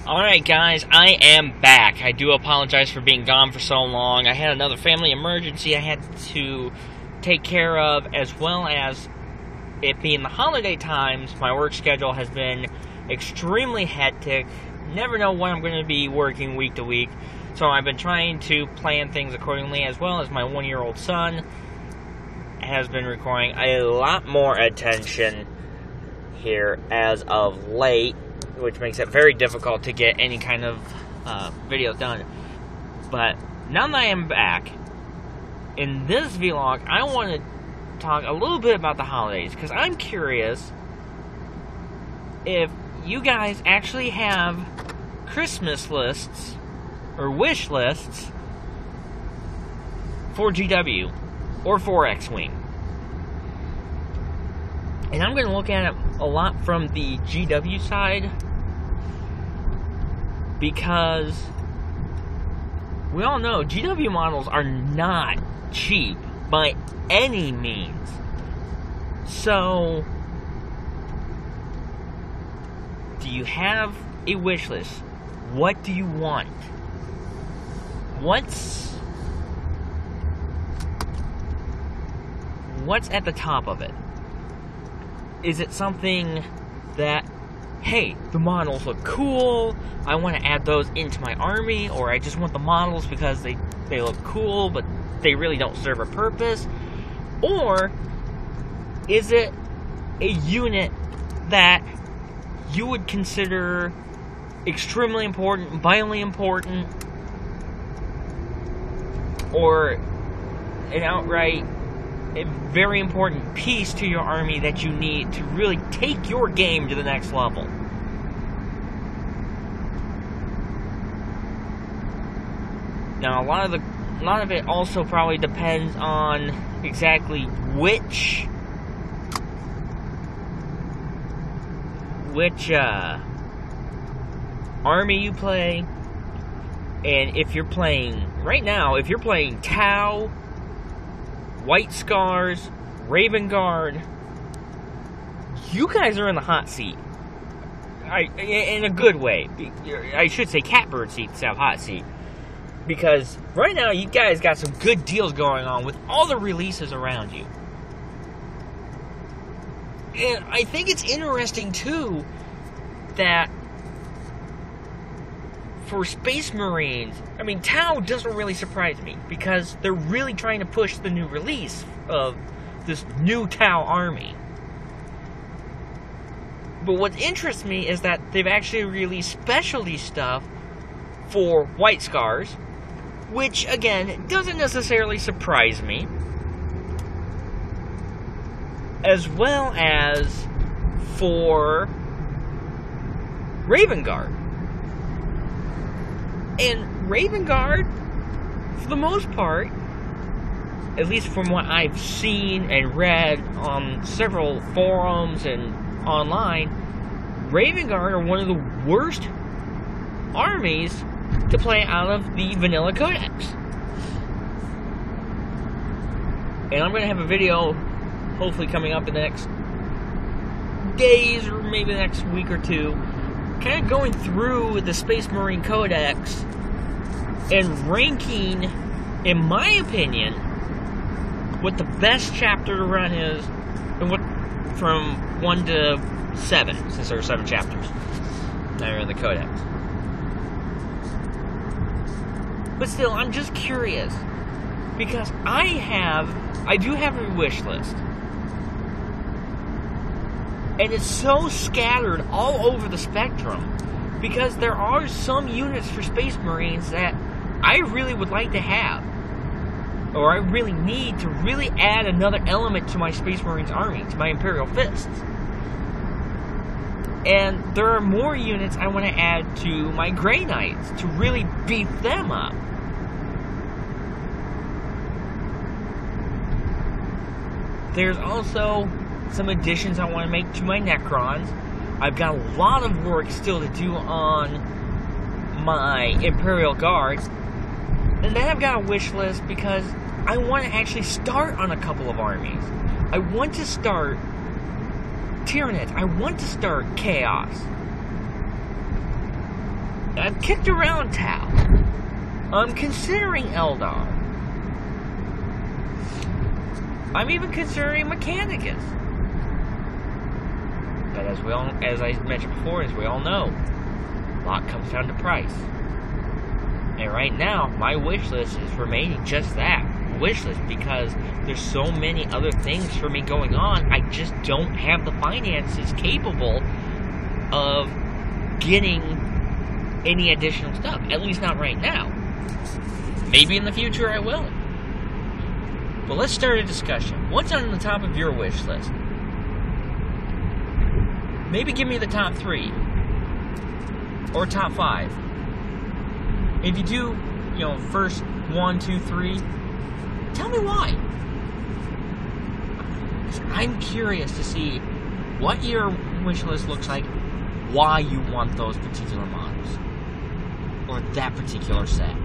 Alright guys, I am back. I do apologize for being gone for so long. I had another family emergency I had to take care of, as well as it being the holiday times. My work schedule has been extremely hectic. Never know when I'm going to be working week to week. So I've been trying to plan things accordingly, as well as my 1-year-old son has been requiring a lot more attention here as of late, which makes it very difficult to get any kind of videos done. But now that I am back, in this vlog, I want to talk a little bit about the holidays, because I'm curious if you guys actually have Christmas lists or wish lists for GW or for X-Wing. And I'm going to look at it a lot from the GW side, because we all know GW models are not cheap by any means. So, do you have a wish list? What do you want? What's at the top of it? Is it something that, hey, the models look cool, I want to add those into my army, or I just want the models because they look cool, but they really don't serve a purpose? Or is it a unit that you would consider extremely important, vitally important, or an outright a very important piece to your army that you need to really take your game to the next level? Now, a lot of it also probably depends on exactly which army you play, and if you're playing right now, if you're playing Tau, White Scars, Raven Guard, you guys are in the hot seat. In a good way. I should say catbird seat instead of hot seat. Because right now, you guys got some good deals going on with all the releases around you. And I think it's interesting, too, that for Space Marines, I mean, Tau doesn't really surprise me, because they're really trying to push the new release of this new Tau army. But what interests me is that they've actually released specialty stuff for White Scars, which, again, doesn't necessarily surprise me, as well as for Raven Guard. And Raven Guard, for the most part, at least from what I've seen and read on several forums and online, Raven Guard are one of the worst armies to play out of the vanilla codex. And I'm going to have a video, hopefully coming up in the next days, or maybe the next week or two, kind of going through the Space Marine Codex and ranking, in my opinion, what the best chapter to run is, and what from 1 to 7, since there are 7 chapters that are in the Codex. But still, I'm just curious, because I do have a wish list. And it's so scattered all over the spectrum, because there are some units for Space Marines that I really would like to have, or I really need to really add another element to my Space Marines army, to my Imperial Fists. And there are more units I want to add to my Grey Knights to really beef them up. There's also some additions I want to make to my Necrons. I've got a lot of work still to do on my Imperial Guards. And then I've got a wish list because I want to actually start on a couple of armies. I want to start Tyranids. I want to start Chaos. I've kicked around Tau. I'm considering Eldar. I'm even considering Mechanicus. But as I mentioned before, as we all know, a lot comes down to price. And right now, my wish list is remaining just that, wish list, because there's so many other things for me going on. I just don't have the finances capable of getting any additional stuff. At least not right now. Maybe in the future I will. But let's start a discussion. What's on the top of your wish list? Maybe give me the top 3. Or top 5. If you do, first 1, 2, 3, tell me why. I'm curious to see what your wish list looks like, why you want those particular models, or that particular set.